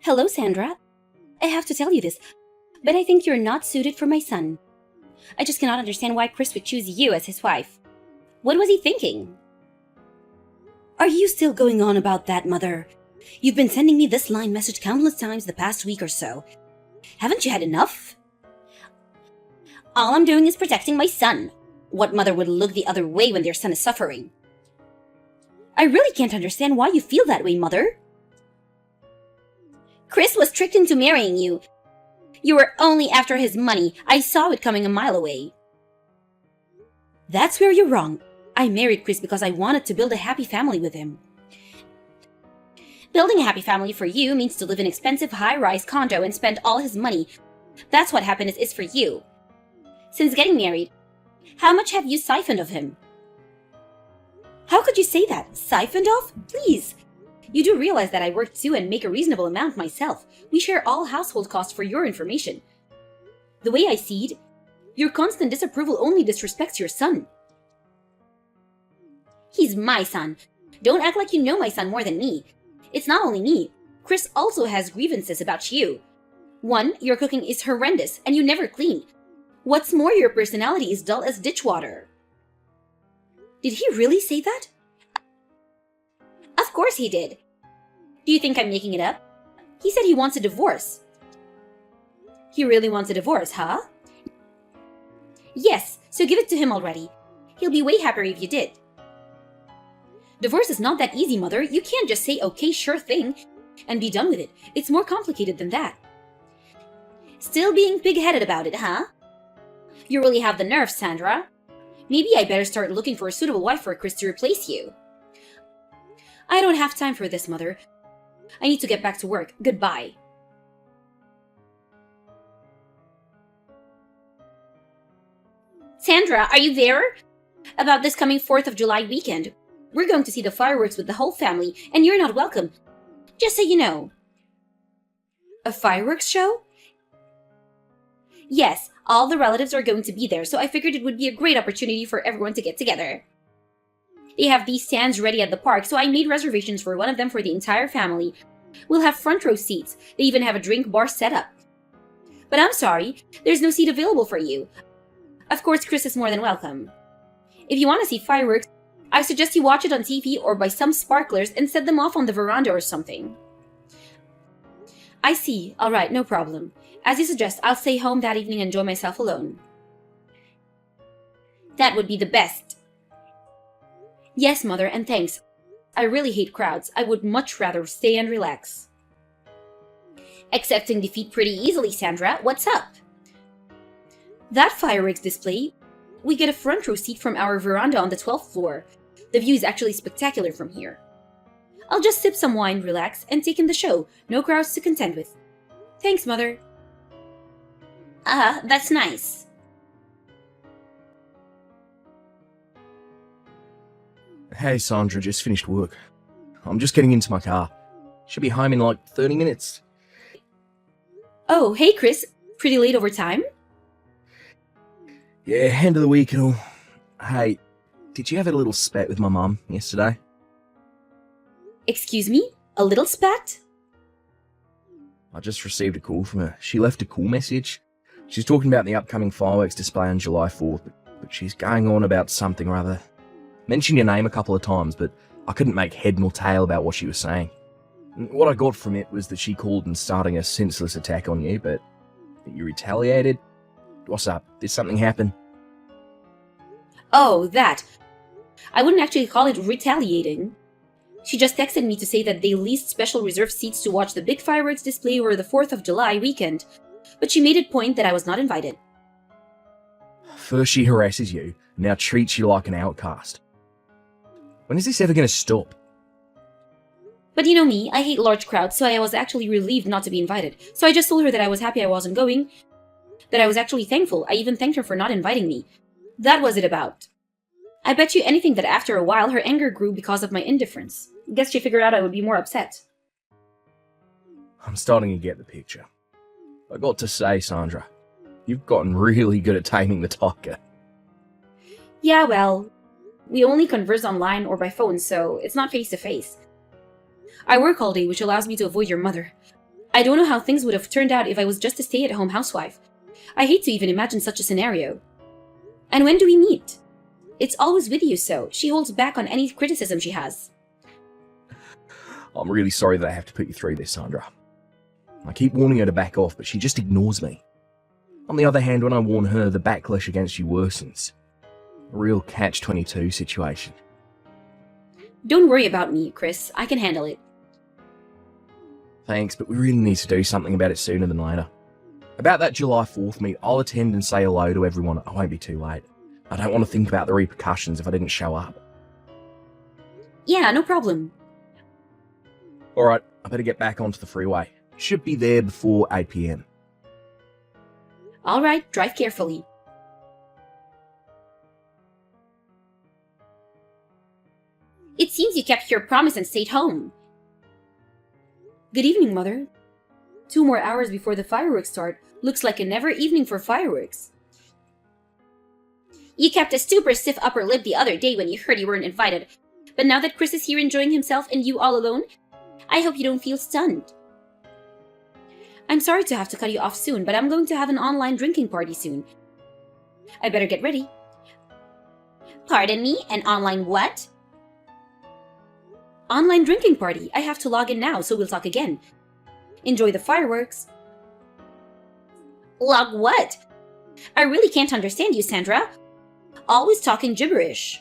Hello, Sandra. I have to tell you this, but I think you're not suited for my son. I just cannot understand why Chris would choose you as his wife. What was he thinking? Are you still going on about that, Mother? You've been sending me this line message countless times the past week or so. Haven't you had enough? All I'm doing is protecting my son. What mother would look the other way when their son is suffering? I really can't understand why you feel that way, Mother. Chris was tricked into marrying you. You were only after his money. I saw it coming a mile away. That's where you're wrong. I married Chris because I wanted to build a happy family with him. Building a happy family for you means to live in an expensive high-rise condo and spend all his money. That's what happiness is for you. Since getting married, how much have you siphoned of him? How could you say that? Siphoned off? Please. You do realize that I work too and make a reasonable amount myself. We share all household costs for your information. The way I see it, your constant disapproval only disrespects your son. He's my son. Don't act like you know my son more than me. It's not only me. Chris also has grievances about you. One, your cooking is horrendous and you never clean. What's more, your personality is dull as ditch water. Did he really say that? Of course he did. Do you think I'm making it up? He said he wants a divorce. He really wants a divorce, huh? Yes, so give it to him already. He'll be way happier if you did. Divorce is not that easy, Mother. You can't just say, okay, sure thing, and be done with it. It's more complicated than that. Still being pig-headed about it, huh? You really have the nerve, Sandra. Maybe I better start looking for a suitable wife for Chris to replace you. I don't have time for this, Mother. I need to get back to work. Goodbye. Sandra, are you there? About this coming 4th of July weekend. We're going to see the fireworks with the whole family, and you're not welcome. Just so you know. A fireworks show? Yes, all the relatives are going to be there, so I figured it would be a great opportunity for everyone to get together. They have these stands ready at the park, so I made reservations for one of them for the entire family. We'll have front row seats. They even have a drink bar set up. But I'm sorry, there's no seat available for you. Of course, Chris is more than welcome. If you want to see fireworks, I suggest you watch it on TV or buy some sparklers and set them off on the veranda or something. I see. All right, no problem. As you suggest, I'll stay home that evening and enjoy myself alone. That would be the best. Yes, Mother, and thanks. I really hate crowds. I would much rather stay and relax. Accepting defeat pretty easily, Sandra. What's up? That fireworks display, we get a front row seat from our veranda on the 12th floor. The view is actually spectacular from here. I'll just sip some wine, relax, and take in the show. No crowds to contend with. Thanks, Mother. That's nice. Hey, Sandra, just finished work. I'm just getting into my car. Should be home in like 30 minutes. Oh, hey, Chris. Pretty late over time? Yeah, end of the week and all. Hey, did you have a little spat with my mum yesterday? Excuse me? A little spat? I just received a call from her. She left a call message. She's talking about the upcoming fireworks display on July 4th, but she's going on about something or other. Mentioned your name a couple of times, but I couldn't make head nor tail about what she was saying. What I got from it was that she called and starting a senseless attack on you, but that you retaliated. What's up? Did something happen? Oh, that. I wouldn't actually call it retaliating. She just texted me to say that they leased special reserved seats to watch the big fireworks display over the 4th of July weekend, but she made it point that I was not invited. First she harasses you, now treats you like an outcast. When is this ever going to stop? But you know me, I hate large crowds, so I was actually relieved not to be invited. So I just told her that I was happy I wasn't going, that I was actually thankful. I even thanked her for not inviting me. That was it about. I bet you anything that after a while her anger grew because of my indifference. Guess she figured out I would be more upset. I'm starting to get the picture. I got to say, Sandra, you've gotten really good at taming the tiger. Yeah, well, we only converse online or by phone, so it's not face-to-face. I work all day, which allows me to avoid your mother. I don't know how things would have turned out if I was just a stay-at-home housewife. I hate to even imagine such a scenario. And when do we meet? It's always with you, so she holds back on any criticism she has. I'm really sorry that I have to put you through this, Sandra. I keep warning her to back off, but she just ignores me. On the other hand, when I warn her, the backlash against you worsens. A real catch-22 situation. Don't worry about me, Chris. I can handle it. Thanks, but we really need to do something about it sooner than later. About that July 4th meet, I'll attend and say hello to everyone. I won't be too late. I don't want to think about the repercussions if I didn't show up. Yeah, no problem. Alright, I better get back onto the freeway. Should be there before 8 PM. Alright, drive carefully. It seems you kept your promise and stayed home. Good evening, Mother. 2 more hours before the fireworks start. Looks like a never evening for fireworks. You kept a super stiff upper lip the other day when you heard you weren't invited. But now that Chris is here enjoying himself and you all alone, I hope you don't feel stunned. I'm sorry to have to cut you off soon, but I'm going to have an online drinking party soon. I better get ready. Pardon me? An online what? Online drinking party. I have to log in now, so we'll talk again. Enjoy the fireworks. Log what? I really can't understand you, Sandra. Always talking gibberish.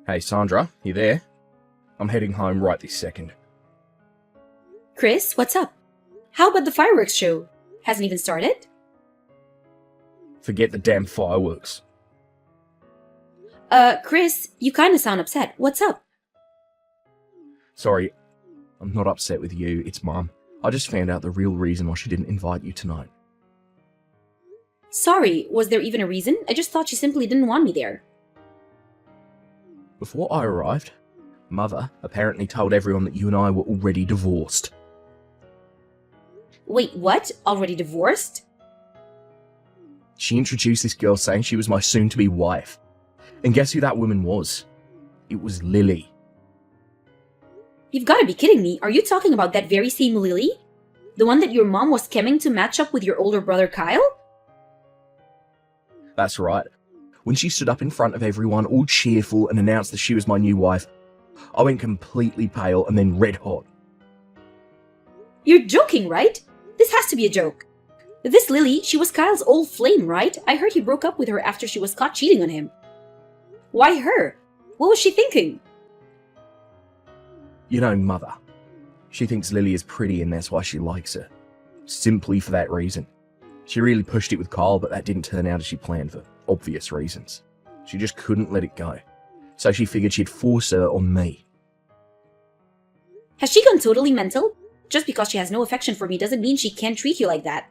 Hey Sandra, you there? I'm heading home right this second. Chris, what's up? How about the fireworks show? Hasn't even started? Forget the damn fireworks. Chris, you kinda sound upset. What's up? Sorry, I'm not upset with you, it's Mum. I just found out the real reason why she didn't invite you tonight. Sorry, was there even a reason? I just thought she simply didn't want me there. Before I arrived, Mother apparently told everyone that you and I were already divorced. Wait, what? Already divorced? She introduced this girl saying she was my soon-to-be wife. And guess who that woman was? It was Lily. You've gotta be kidding me. Are you talking about that very same Lily? The one that your mom was scheming to match up with your older brother Kyle? That's right. When she stood up in front of everyone, all cheerful, and announced that she was my new wife, I went completely pale and then red hot. You're joking, right? This has to be a joke. This Lily, she was Kyle's old flame, right? I heard he broke up with her after she was caught cheating on him. Why her? What was she thinking? You know, Mother. She thinks Lily is pretty and that's why she likes her. Simply for that reason. She really pushed it with Kyle, but that didn't turn out as she planned for obvious reasons. She just couldn't let it go. So she figured she'd force her on me. Has she gone totally mental? Just because she has no affection for me doesn't mean she can't treat you like that.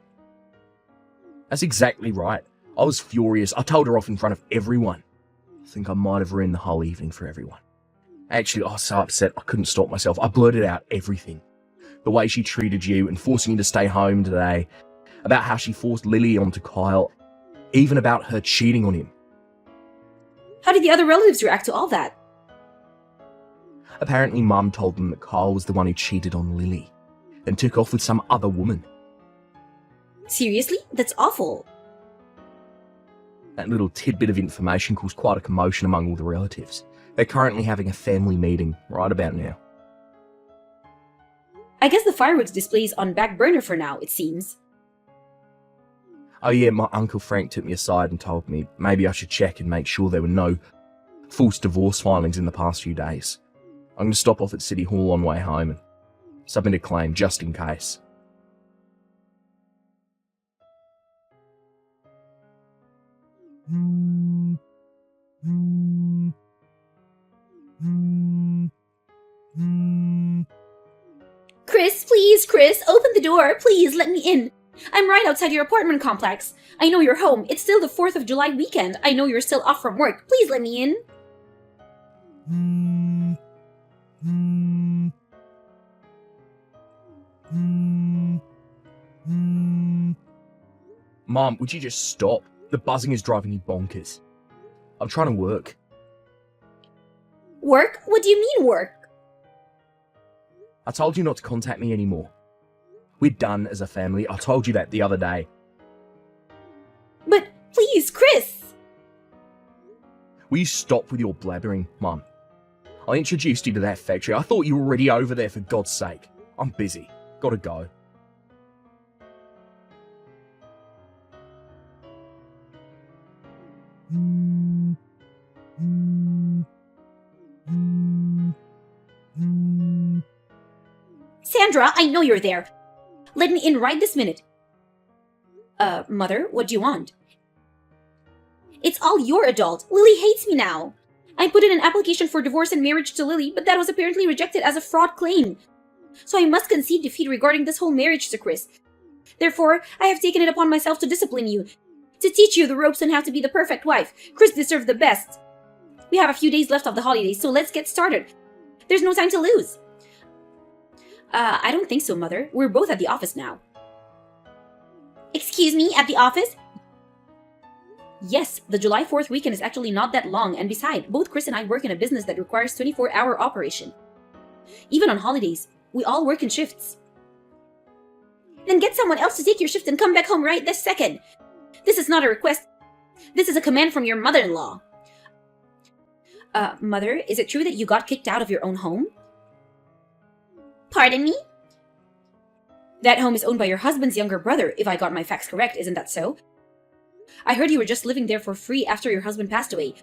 That's exactly right. I was furious. I told her off in front of everyone. I think I might have ruined the whole evening for everyone. Actually, I was so upset I couldn't stop myself. I blurted out everything. The way she treated you and forcing you to stay home today. About how she forced Lily onto Kyle. Even about her cheating on him. How did the other relatives react to all that? Apparently Mum told them that Kyle was the one who cheated on Lily. And took off with some other woman. Seriously? That's awful. That little tidbit of information caused quite a commotion among all the relatives. They're currently having a family meeting right about now. I guess the fireworks display's on back burner for now, it seems. Oh yeah, my Uncle Frank took me aside and told me maybe I should check and make sure there were no false divorce filings in the past few days. I'm going to stop off at City Hall on way home and submit a claim just in case. Chris, open the door. Please, let me in. I'm right outside your apartment complex. I know you're home. It's still the 4th of July weekend. I know you're still off from work. Please let me in. Mom, would you just stop? The buzzing is driving me bonkers. I'm trying to work. Work? What do you mean work? I told you not to contact me anymore. We're done as a family. I told you that the other day. But please, Chris! Will you stop with your blabbering, Mum? I introduced you to that factory. I thought you were already over there, for God's sake. I'm busy. Gotta go. Sandra, I know you're there. Let me in right this minute. Mother, what do you want? It's all your adult. Lily hates me now. I put in an application for divorce and marriage to Lily, but that was apparently rejected as a fraud claim. So I must concede defeat regarding this whole marriage to Chris. Therefore, I have taken it upon myself to discipline you, to teach you the ropes on how to be the perfect wife. Chris deserves the best. We have a few days left of the holidays, so let's get started. There's no time to lose. I don't think so, Mother. We're both at the office now. Excuse me, at the office? Yes, the July 4th weekend is actually not that long, and besides, both Chris and I work in a business that requires 24-hour operation. Even on holidays, we all work in shifts. Then get someone else to take your shift and come back home right this second. This is not a request. This is a command from your mother-in-law. Mother, is it true that you got kicked out of your own home? Pardon me? That home is owned by your husband's younger brother, if I got my facts correct, isn't that so? I heard you were just living there for free after your husband passed away,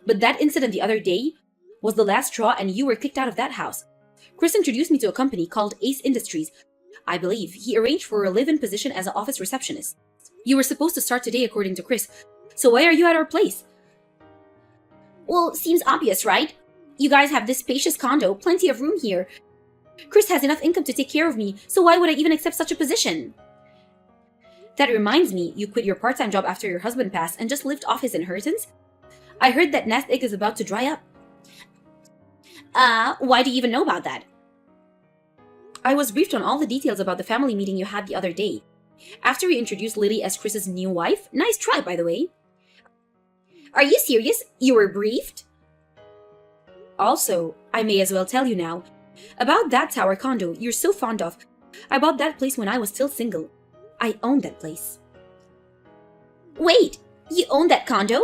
but that incident the other day was the last straw and you were kicked out of that house. Chris introduced me to a company called Ace Industries. I believe he arranged for a live-in position as an office receptionist. You were supposed to start today according to Chris, so why are you at our place? Well, seems obvious, right? You guys have this spacious condo, plenty of room here. Chris has enough income to take care of me, so why would I even accept such a position? That reminds me, you quit your part-time job after your husband passed and just lived off his inheritance? I heard that nest egg is about to dry up. Why do you even know about that? I was briefed on all the details about the family meeting you had the other day. After you introduced Lily as Chris's new wife, nice try, by the way. Are you serious? You were briefed? Also, I may as well tell you now, about that tower condo you're so fond of. I bought that place when I was still single. I own that place. Wait, you own that condo?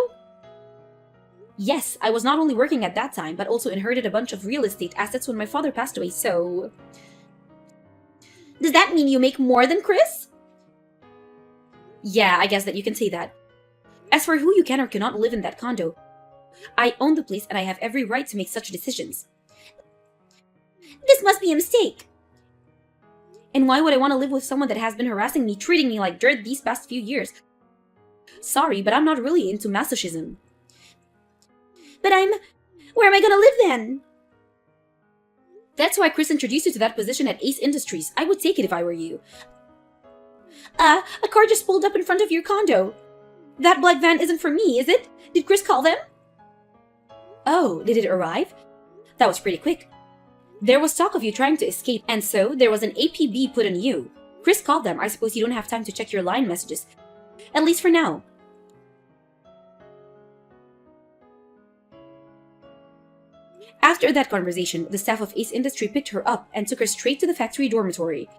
Yes, I was not only working at that time, but also inherited a bunch of real estate assets when my father passed away, so... Does that mean you make more than Chris? Yeah, I guess that you can say that. As for who you can or cannot live in that condo, I own the place and I have every right to make such decisions. This must be a mistake. And why would I want to live with someone that has been harassing me, treating me like dirt these past few years? Sorry, but I'm not really into masochism. But where am I gonna live then? That's why Chris introduced you to that position at Ace Industries. I would take it if I were you. A car just pulled up in front of your condo. That black van isn't for me, is it? Did Chris call them? Oh, did it arrive? That was pretty quick. There was talk of you trying to escape, and so there was an APB put on you. Chris called them. I suppose you don't have time to check your line messages. At least for now. After that conversation, the staff of Ace Industry picked her up and took her straight to the factory dormitory.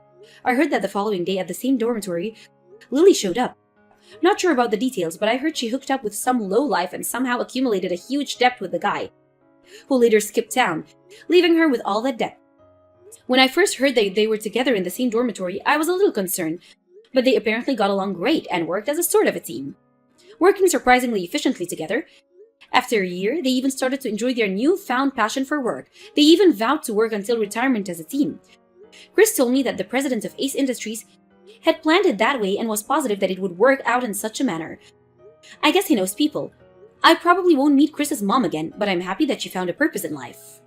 I heard that the following day at the same dormitory, Lily showed up. Not sure about the details, but I heard she hooked up with some lowlife and somehow accumulated a huge debt with the guy, who later skipped town, leaving her with all that debt. When I first heard that they were together in the same dormitory, I was a little concerned, but they apparently got along great and worked as a sort of a team, working surprisingly efficiently together. After a year, they even started to enjoy their newfound passion for work. They even vowed to work until retirement as a team. Chris told me that the president of Ace Industries had planned it that way and was positive that it would work out in such a manner. I guess he knows people. I probably won't meet Chris's mom again, but I'm happy that she found a purpose in life.